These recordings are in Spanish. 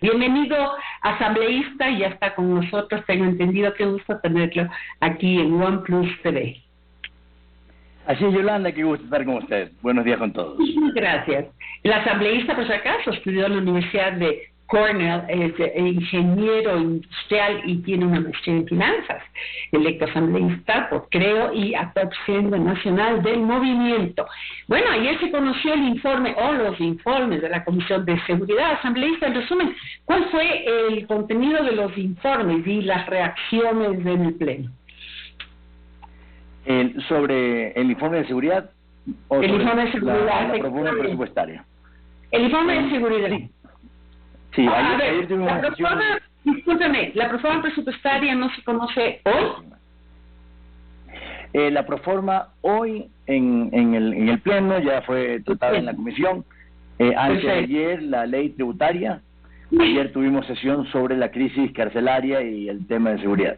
Bienvenido, asambleísta, ya está con nosotros, tengo entendido, qué gusto tenerlo aquí en OnePlus TV. Así es, Yolanda, qué gusto estar con usted. Buenos días con todos. Gracias. El asambleísta, por si acaso, estudió en la Universidad de Cornell, es ingeniero industrial y tiene una maestría en finanzas. Electo asambleísta por Creo y actual presidente nacional del movimiento. Bueno, ayer se conoció el informe o los informes de la Comisión de Seguridad. Asambleísta, en resumen, ¿cuál fue el contenido de los informes y las reacciones del Pleno? Sobre el informe de seguridad o el sobre informe de seguridad, la propuesta presupuestaria. El informe de seguridad. Sí, ayer tuvimos la proforma, discúlpeme, ¿la proforma presupuestaria no se conoce hoy? La proforma hoy en el Pleno ya fue tratada en la comisión. Antes de ayer la ley tributaria. Ayer tuvimos sesión sobre la crisis carcelaria y el tema de seguridad.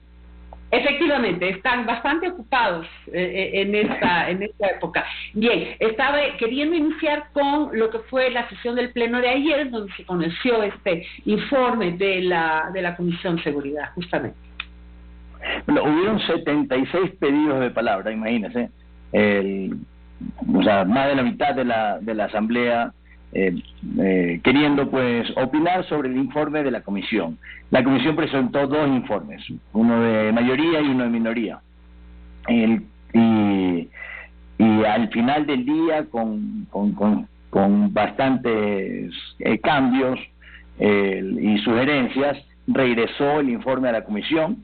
Efectivamente, están bastante ocupados en esta época. Bien, estaba queriendo iniciar con lo que fue la sesión del Pleno de ayer, donde se conoció este informe de la Comisión de Seguridad, justamente. Bueno, hubieron 76 pedidos de palabra, imagínense. O sea, más de la mitad de la Asamblea queriendo pues opinar sobre el informe de la comisión. La comisión presentó dos informes, uno de mayoría y uno de minoría, y al final del día con bastantes cambios y sugerencias regresó el informe a la comisión.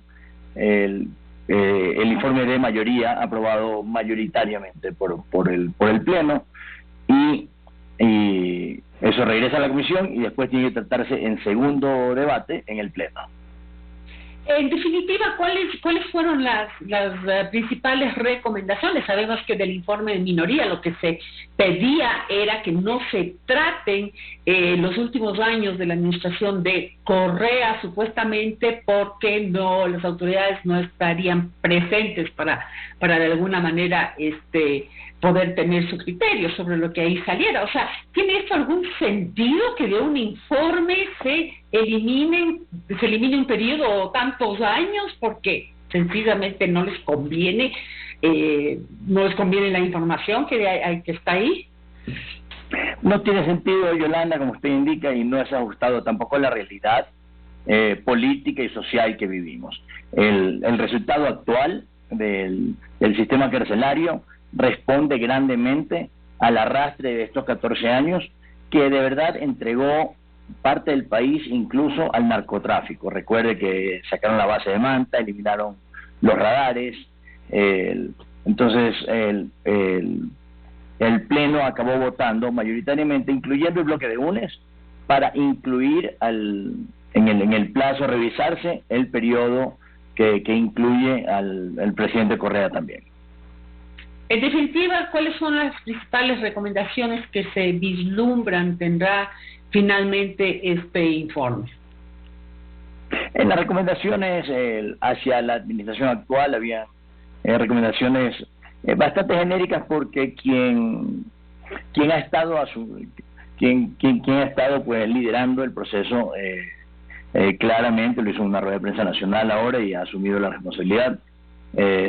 El informe de mayoría aprobado mayoritariamente por el Pleno, y eso regresa a la comisión y después tiene que tratarse en segundo debate en el Pleno. En definitiva, ¿cuáles fueron las principales recomendaciones? Sabemos que del informe de minoría lo que se pedía era que no se traten los últimos años de la administración de Correa, supuestamente porque las autoridades no estarían presentes para de alguna manera poder tener su criterio sobre lo que ahí saliera. O sea, ¿tiene esto algún sentido que de un informe se elimine un periodo o tantos años porque sencillamente no les conviene la información que está ahí? No tiene sentido, Yolanda, como usted indica, y no es ajustado tampoco a la realidad política y social que vivimos. El resultado actual del sistema carcelario responde grandemente al arrastre de estos 14 años que de verdad entregó parte del país incluso al narcotráfico. Recuerde que sacaron la base de Manta, eliminaron los radares, entonces el Pleno acabó votando mayoritariamente, incluyendo el bloque de UNES, para incluir en el plazo a revisarse el periodo que incluye al presidente Correa también. En definitiva, ¿cuáles son las principales recomendaciones que se vislumbran tendrá finalmente este informe? En las recomendaciones hacia la administración actual había recomendaciones bastante genéricas, porque quien ha estado pues liderando el proceso claramente lo hizo en una rueda de prensa nacional ahora y ha asumido la responsabilidad.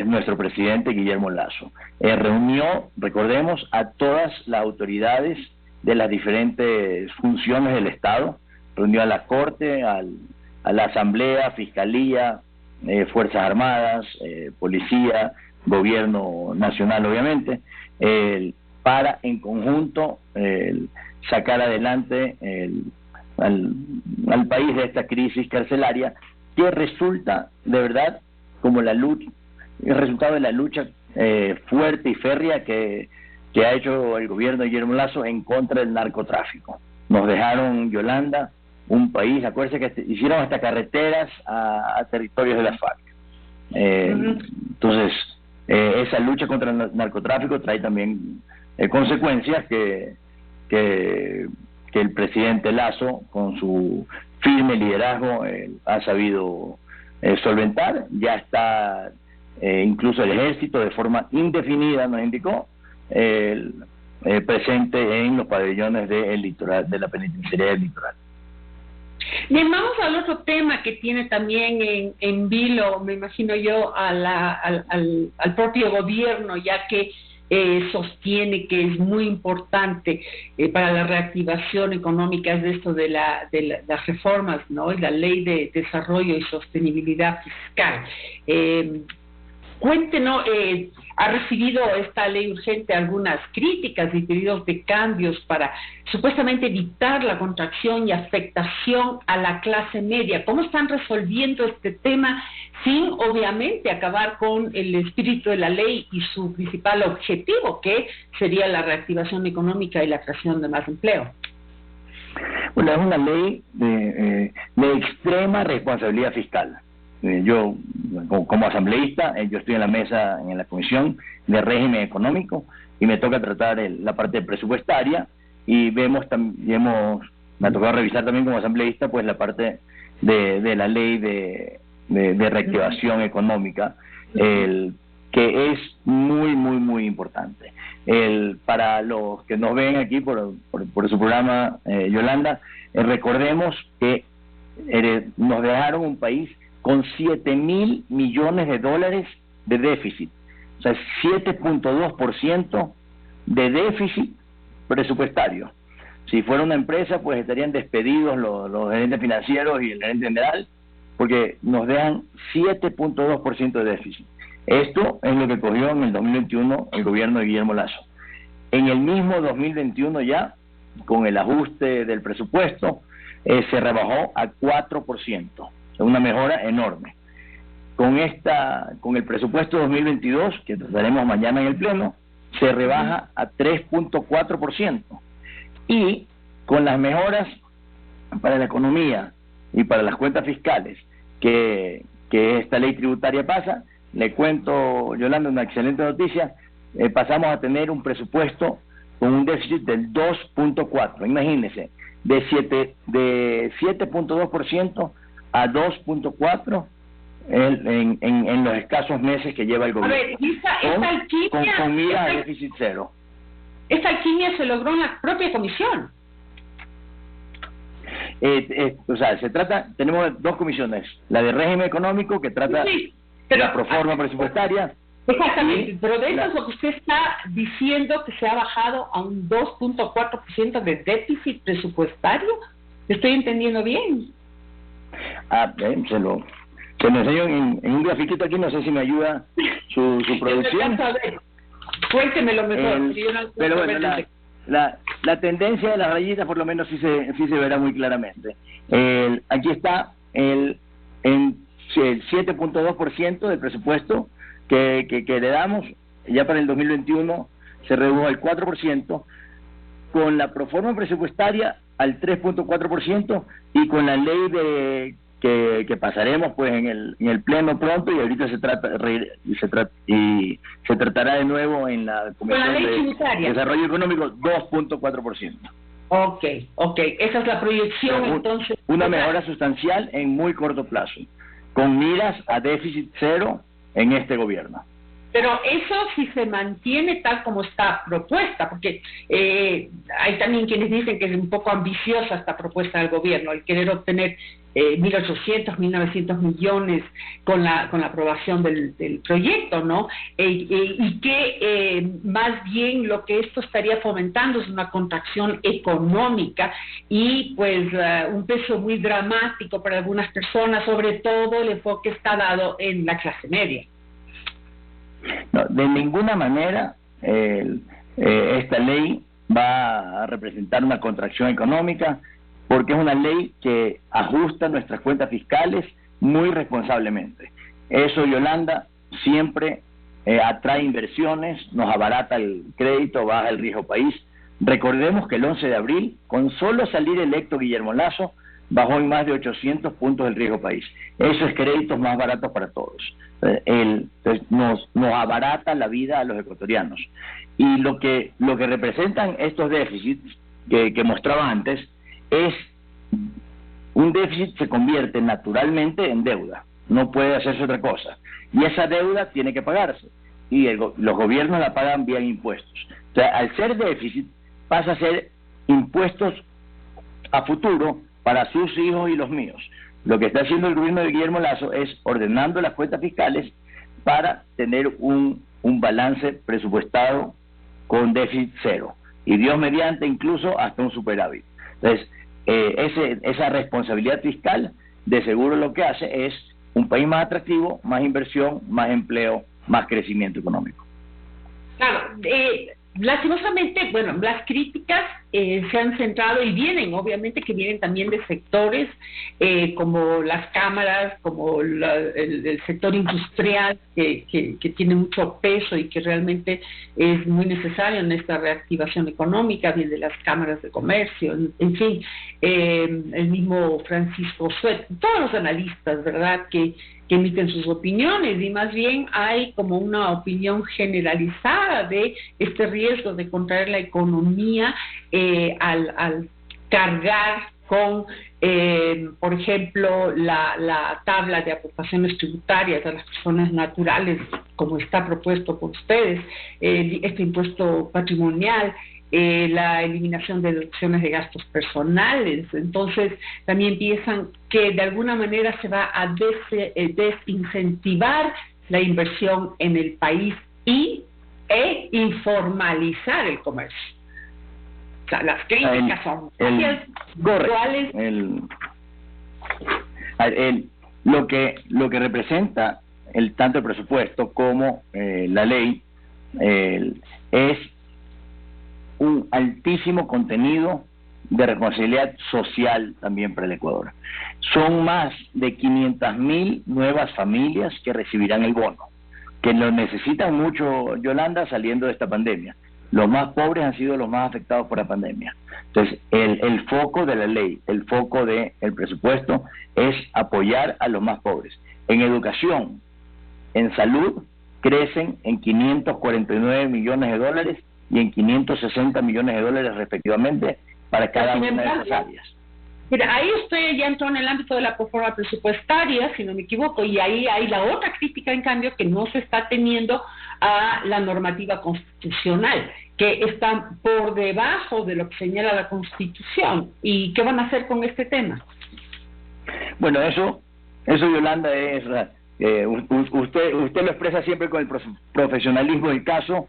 Nuestro presidente Guillermo Lasso reunió, recordemos, a todas las autoridades de las diferentes funciones del Estado, reunió a la Corte, a la Asamblea, Fiscalía, Fuerzas Armadas, Policía, Gobierno Nacional, obviamente, para en conjunto sacar adelante al país de esta crisis carcelaria, que resulta de verdad como el resultado de la lucha fuerte y férrea que ha hecho el gobierno de Guillermo Lasso en contra del narcotráfico. Nos dejaron, Yolanda, un país, acuérdense que hicieron hasta carreteras a territorios de la FARC. Entonces, esa lucha contra el narcotráfico trae también consecuencias que el presidente Lasso, con su firme liderazgo, ha sabido solventar. Ya está incluso el ejército de forma indefinida, nos indicó, presente en los pabellones del litoral, de la penitenciaría del litoral. Bien, vamos al otro tema que tiene también en vilo, me imagino yo, al propio gobierno, ya que sostiene que es muy importante para la reactivación económica, es de esto de las reformas, ¿no? Y la Ley de Desarrollo y Sostenibilidad Fiscal. Cuéntenos, ¿ha recibido esta ley urgente algunas críticas y pedidos de cambios para supuestamente evitar la contracción y afectación a la clase media? ¿Cómo están resolviendo este tema sin, obviamente, acabar con el espíritu de la ley y su principal objetivo, que sería la reactivación económica y la creación de más empleo? Bueno, es una ley de extrema responsabilidad fiscal. Yo, como asambleísta, yo estoy en la mesa, en la comisión de régimen económico, y me toca tratar la parte presupuestaria, y me ha tocado revisar también como asambleísta pues la parte de la ley de reactivación económica, que es muy importante. Para los que nos ven aquí por su programa, Yolanda, recordemos que nos dejaron un país con 7.000 millones de dólares de déficit, o sea, 7.2% de déficit presupuestario. Si fuera una empresa, pues estarían despedidos los gerentes financieros y el gerente general, porque nos dejan 7.2% de déficit. Esto es lo que cogió en el 2021 el gobierno de Guillermo Lasso. En el mismo 2021 ya, con el ajuste del presupuesto, se rebajó a 4%. Una mejora enorme. Con el presupuesto 2022, que trataremos mañana en el Pleno, se rebaja a 3.4%. Y con las mejoras para la economía y para las cuentas fiscales que esta ley tributaria pasa, le cuento, Yolanda, una excelente noticia. Pasamos a tener un presupuesto con un déficit del 2.4%. Imagínense, de 7.2% a 2.4 en los escasos meses que lleva el gobierno. A ver, esta alquimia, con mira a déficit cero. Esta alquimia se logró en la propia comisión. O sea, tenemos dos comisiones, la de régimen económico, que trata de la proforma presupuestaria. Exactamente, pero de eso es lo que usted está diciendo, que se ha bajado a un 2.4% de déficit presupuestario. ¿Estoy entendiendo bien? Se lo enseño en un grafiquito aquí, no sé si me ayuda su producción. Cuéntemelo mejor. Pero bueno, la tendencia de las rayitas por lo menos sí se verá muy claramente. Aquí está el 7.2% del presupuesto que le damos, ya para el 2021 se redujo al 4%, con la proforma presupuestaria al 3.4%, y con la ley que pasaremos pues en el Pleno pronto, y ahorita se tratará de nuevo en la Comisión de Desarrollo Económico, 2.4%. Ok, esa es la proyección. Entonces una mejora sustancial en muy corto plazo, con miras a déficit cero en este gobierno. Pero eso sí se mantiene tal como está propuesta, porque hay también quienes dicen que es un poco ambiciosa esta propuesta del gobierno, el querer obtener 1.800, 1.900 millones con la aprobación del proyecto, ¿no? Y que más bien lo que esto estaría fomentando es una contracción económica y pues un peso muy dramático para algunas personas, sobre todo el enfoque está dado en la clase media. No, de ninguna manera esta ley va a representar una contracción económica, porque es una ley que ajusta nuestras cuentas fiscales muy responsablemente. Eso, Yolanda, siempre atrae inversiones, nos abarata el crédito, baja el riesgo país. Recordemos que el 11 de abril, con solo salir electo Guillermo Lasso, bajó en más de 800 puntos el riesgo país. Eso es créditos más baratos para todos. Nos abarata la vida a los ecuatorianos. Y lo que representan estos déficits que mostraba antes es un déficit se convierte naturalmente en deuda, no puede hacerse otra cosa, y esa deuda tiene que pagarse, y los gobiernos la pagan vía impuestos. O sea, al ser déficit pasa a ser impuestos a futuro para sus hijos y los míos. Lo que está haciendo el gobierno de Guillermo Lasso es ordenando las cuentas fiscales para tener un balance presupuestado con déficit cero, y Dios mediante incluso hasta un superávit. Entonces, esa responsabilidad fiscal de seguro lo que hace es un país más atractivo, más inversión, más empleo, más crecimiento económico. Claro, lastimosamente, bueno, las críticas se han centrado y vienen, obviamente que vienen también de sectores como las cámaras, como el sector industrial que tiene mucho peso y que realmente es muy necesario en esta reactivación económica, bien de las cámaras de comercio, en fin, el mismo Francisco Suet, todos los analistas, ¿verdad?, que emiten sus opiniones, y más bien hay como una opinión generalizada de este riesgo de contraer la economía al cargar con, por ejemplo, la tabla de aportaciones tributarias a las personas naturales, como está propuesto por ustedes, este impuesto patrimonial, la eliminación de deducciones de gastos personales. Entonces también piensan que de alguna manera se va a desincentivar la inversión en el país e informalizar el comercio. O sea, las críticas son ¿cuáles? Lo que representa tanto el presupuesto como la ley es un altísimo contenido de responsabilidad social también para el Ecuador. Son más de 500.000 nuevas familias que recibirán el bono, que lo necesitan mucho, Yolanda, saliendo de esta pandemia. Los más pobres han sido los más afectados por la pandemia. Entonces, el foco de la ley, el foco del presupuesto es apoyar a los más pobres. En educación, en salud, crecen en 549 millones de dólares y en 560 millones de dólares respectivamente para cada una de esas áreas. Mira, ahí usted ya entró en el ámbito de la prórroga presupuestaria, si no me equivoco, y ahí hay la otra crítica, en cambio, que no se está teniendo a la normativa constitucional, que está por debajo de lo que señala la Constitución. ¿Y qué van a hacer con este tema? Bueno, eso Yolanda, es usted lo expresa siempre con el profesionalismo del caso,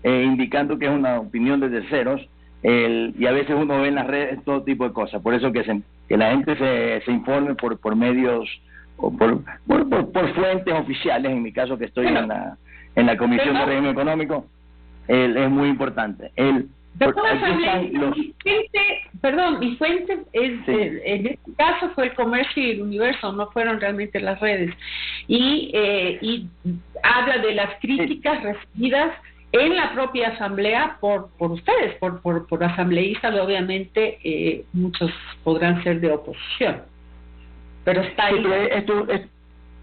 indicando que es una opinión de terceros, y a veces uno ve en las redes todo tipo de cosas. Por eso que la gente se informe por medios o por fuentes oficiales. En mi caso, que estoy en la Comisión de Régimen Económico, es muy importante. Mi fuente es, sí, en este caso fue el Comercio y el Universo, no fueron realmente las redes, y habla de las críticas recibidas en la propia asamblea por ustedes, por asambleístas. Obviamente muchos podrán ser de oposición, pero está ahí.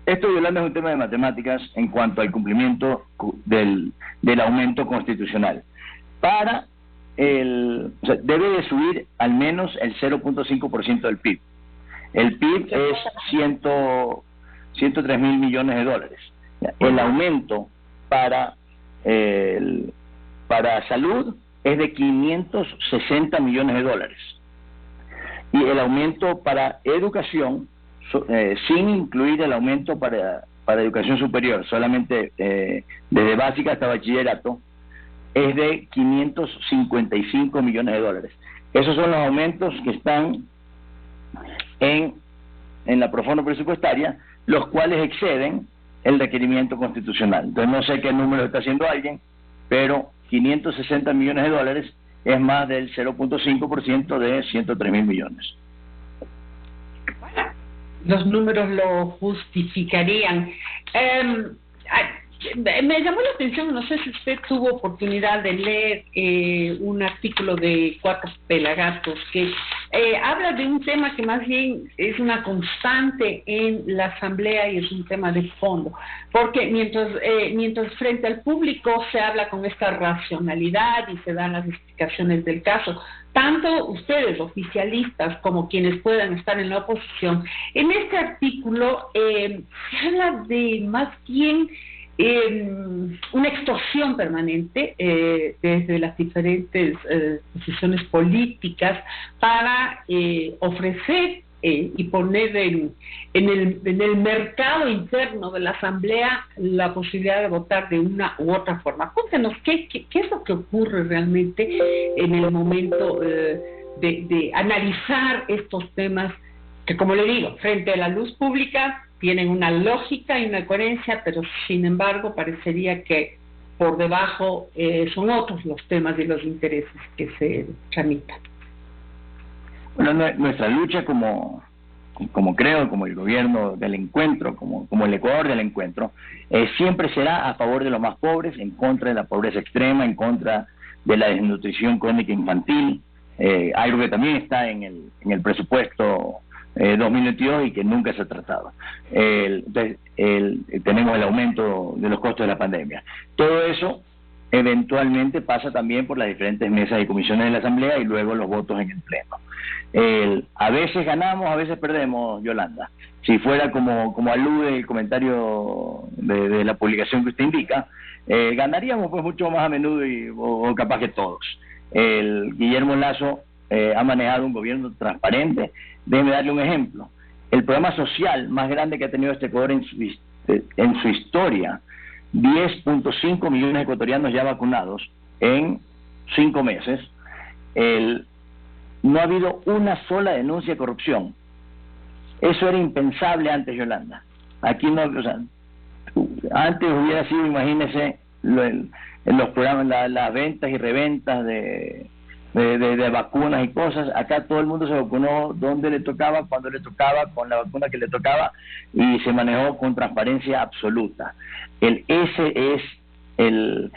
Esto, Yolanda, es un tema de matemáticas en cuanto al cumplimiento del aumento constitucional. Debe de subir al menos el 0.5% del PIB. El PIB es 103 mil millones de dólares. El aumento para salud es de 560 millones de dólares, y el aumento para educación, sin incluir el aumento para educación superior, solamente desde básica hasta bachillerato, es de 555 millones de dólares. Esos son los aumentos que están en la prórroga presupuestaria, los cuales exceden el requerimiento constitucional. Entonces no sé qué número está haciendo alguien, pero 560 millones de dólares es más del 0.5% de 103 mil millones. Los números lo justificarían. Me llamó la atención, no sé si usted tuvo oportunidad de leer un artículo de Cuatro Pelagatos que habla de un tema que más bien es una constante en la asamblea y es un tema de fondo, porque mientras frente al público se habla con esta racionalidad y se dan las explicaciones del caso, tanto ustedes, oficialistas, como quienes puedan estar en la oposición, en este artículo se habla de más bien una extorsión permanente desde las diferentes posiciones políticas para ofrecer y poner en el mercado interno de la Asamblea la posibilidad de votar de una u otra forma. Cuéntenos, ¿qué es lo que ocurre realmente en el momento de analizar estos temas que, como le digo, frente a la luz pública tienen una lógica y una coherencia, pero sin embargo parecería que por debajo son otros los temas y los intereses que se tramitan? Bueno, nuestra lucha como creo, como el gobierno del encuentro, como el Ecuador del encuentro, siempre será a favor de los más pobres, en contra de la pobreza extrema, en contra de la desnutrición crónica infantil, algo que también está en el presupuesto 2022 y que nunca se ha tratado. Entonces, tenemos el aumento de los costos de la pandemia. Todo eso eventualmente pasa también por las diferentes mesas y comisiones de la Asamblea y luego los votos en el Pleno. A veces ganamos, a veces perdemos, Yolanda. Si fuera como alude el comentario de la publicación que usted indica, ganaríamos pues mucho más a menudo o capaz que todos. Guillermo Lasso ha manejado un gobierno transparente. Déjeme darle un ejemplo. El programa social más grande que ha tenido este Ecuador en su historia, 10.5 millones de ecuatorianos ya vacunados en 5 meses. No ha habido una sola denuncia de corrupción. Eso era impensable antes, Yolanda. Aquí no, o sea, antes hubiera sido, imagínese, en los programas, las ventas y reventas de vacunas y cosas. Acá todo el mundo se vacunó donde le tocaba, cuando le tocaba, con la vacuna que le tocaba, y se manejó con transparencia absoluta. Ese es el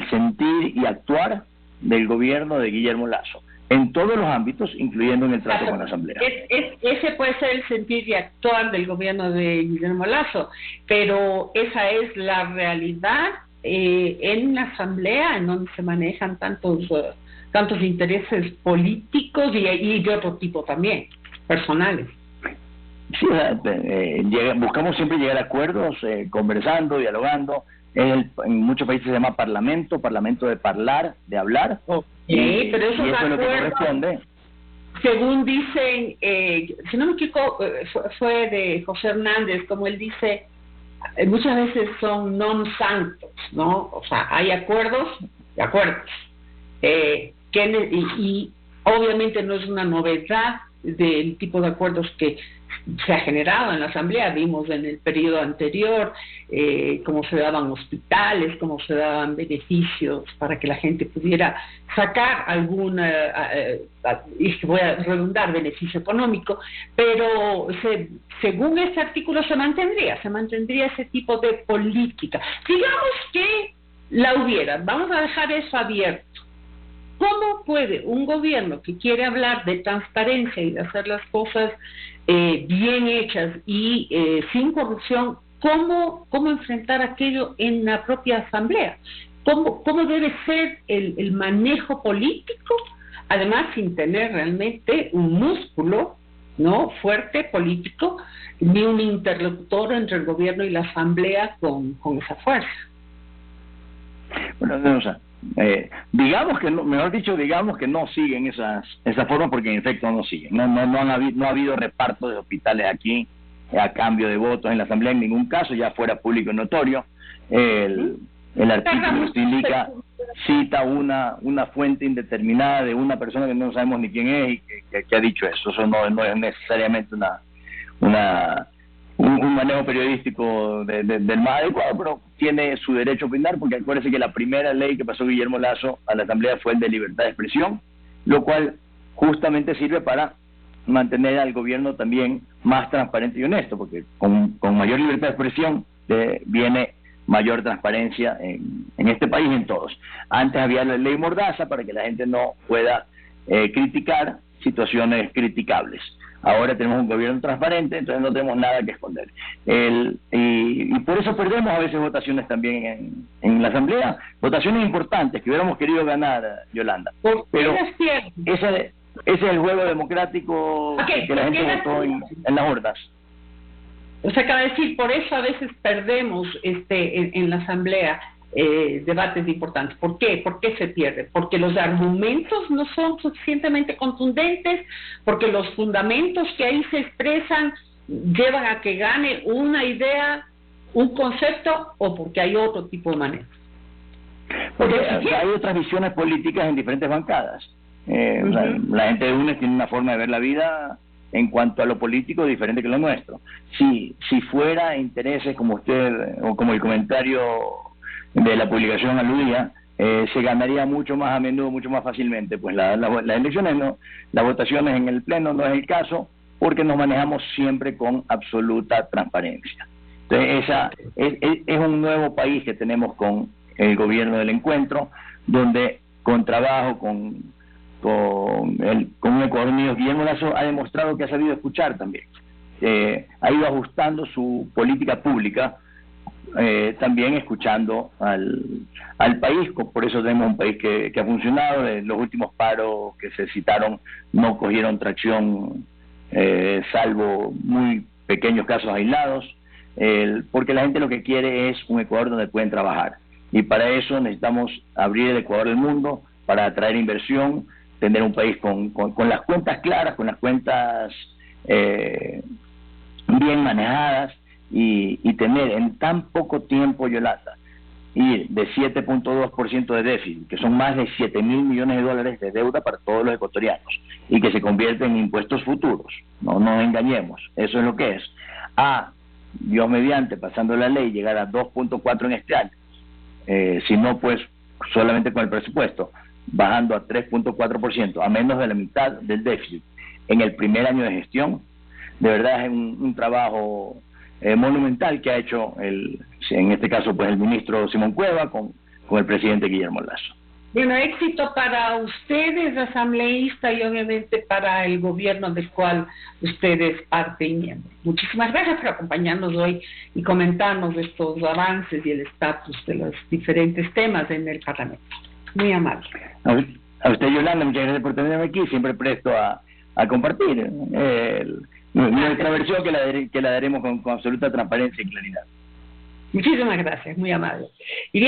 sentir y actuar del gobierno de Guillermo Lasso, en todos los ámbitos, incluyendo en el trato con la Asamblea. Ese puede ser el sentir y actuar del gobierno de Guillermo Lasso, pero esa es la realidad en la Asamblea, en donde se manejan tantos intereses políticos y de otro tipo también, personales. Sí, buscamos siempre llegar a acuerdos, conversando, dialogando. En muchos países se llama parlamento de hablar. Sí, pero esos eso es lo que corresponde. Según dicen, si no me equivoco, fue de José Hernández, como él dice, muchas veces son non santos, ¿no? O sea, hay acuerdos y acuerdos. Y obviamente no es una novedad del tipo de acuerdos que se ha generado en la Asamblea. Vimos en el periodo anterior cómo se daban hospitales, cómo se daban beneficios para que la gente pudiera sacar alguna, y voy a redundar, beneficio económico, pero según este artículo se mantendría ese tipo de política. Digamos que la hubiera, vamos a dejar eso abierto. ¿Cómo puede un gobierno que quiere hablar de transparencia y de hacer las cosas bien hechas y sin corrupción, cómo enfrentar aquello en la propia Asamblea? ¿Cómo debe ser el manejo político, además sin tener realmente un músculo, ¿no?, fuerte político, ni un interlocutor entre el gobierno y la Asamblea con esa fuerza? Bueno, digamos que no siguen esa forma, porque en efecto no siguen. No ha habido reparto de hospitales aquí a cambio de votos en la Asamblea en ningún caso, ya fuera público y notorio. El artículo que usted indica cita una fuente indeterminada de una persona que no sabemos ni quién es y que ha dicho eso. Eso no es necesariamente un manejo periodístico del más adecuado, pero tiene su derecho a opinar, porque acuérdese que la primera ley que pasó Guillermo Lasso a la Asamblea fue el de libertad de expresión, lo cual justamente sirve para mantener al gobierno también más transparente y honesto, porque con mayor libertad de expresión viene mayor transparencia en este país, en todos. Antes había la ley Mordaza para que la gente no pueda criticar situaciones criticables. Ahora tenemos un gobierno transparente, entonces no tenemos nada que esconder. Y por eso perdemos a veces votaciones también en la Asamblea, votaciones importantes que hubiéramos querido ganar, Yolanda. Pero ese es el juego democrático que la gente votó en las urnas. O sea, acaba de decir, por eso a veces perdemos en la Asamblea debates importantes. ¿Por qué? ¿Por qué se pierde? Porque los argumentos no son suficientemente contundentes, porque los fundamentos que ahí se expresan llevan a que gane una idea, un concepto, o porque hay otro tipo de manejo. Porque hay otras visiones políticas en diferentes bancadas. La gente de UNES tiene una forma de ver la vida en cuanto a lo político diferente que lo nuestro. Si fuera intereses como usted o como el comentario de la publicación aludía, se ganaría mucho más a menudo, mucho más fácilmente. Pues las elecciones no, las votaciones en el pleno no es el caso, porque nos manejamos siempre con absoluta transparencia. Entonces es un nuevo país que tenemos con el gobierno del encuentro, donde con trabajo, con un Ecuador unido, Guillermo Lasso ha demostrado que ha sabido escuchar también. Ha ido ajustando su política pública, también escuchando al país. Por eso tenemos un país que ha funcionado. Los últimos paros que se citaron no cogieron tracción, salvo muy pequeños casos aislados, porque la gente lo que quiere es un Ecuador donde pueden trabajar, y para eso necesitamos abrir el Ecuador al mundo, para atraer inversión, tener un país con las cuentas claras, con las cuentas bien manejadas, y tener en tan poco tiempo, Yolanda, ir de 7.2% de déficit, que son más de 7.000 millones de dólares de deuda para todos los ecuatorianos, y que se convierte en impuestos futuros. No nos engañemos, eso es lo que es. Dios mediante, pasando la ley, llegar a 2.4 en este año, si no, pues solamente con el presupuesto, bajando a 3.4%, a menos de la mitad del déficit en el primer año de gestión. De verdad es un trabajo monumental que ha hecho en este caso pues el ministro Simón Cueva con el presidente Guillermo Lasso. Bueno, éxito para ustedes, asambleísta, y obviamente para el gobierno del cual ustedes parte y miembro. Muchísimas gracias por acompañarnos hoy y comentarnos de estos avances y el estatus de los diferentes temas en el Parlamento. Muy amable. A usted, Yolanda, muchas gracias por tenerme aquí. Siempre presto a compartir nuestra versión, que la daremos con absoluta transparencia y claridad. Muchísimas gracias, muy amable. Y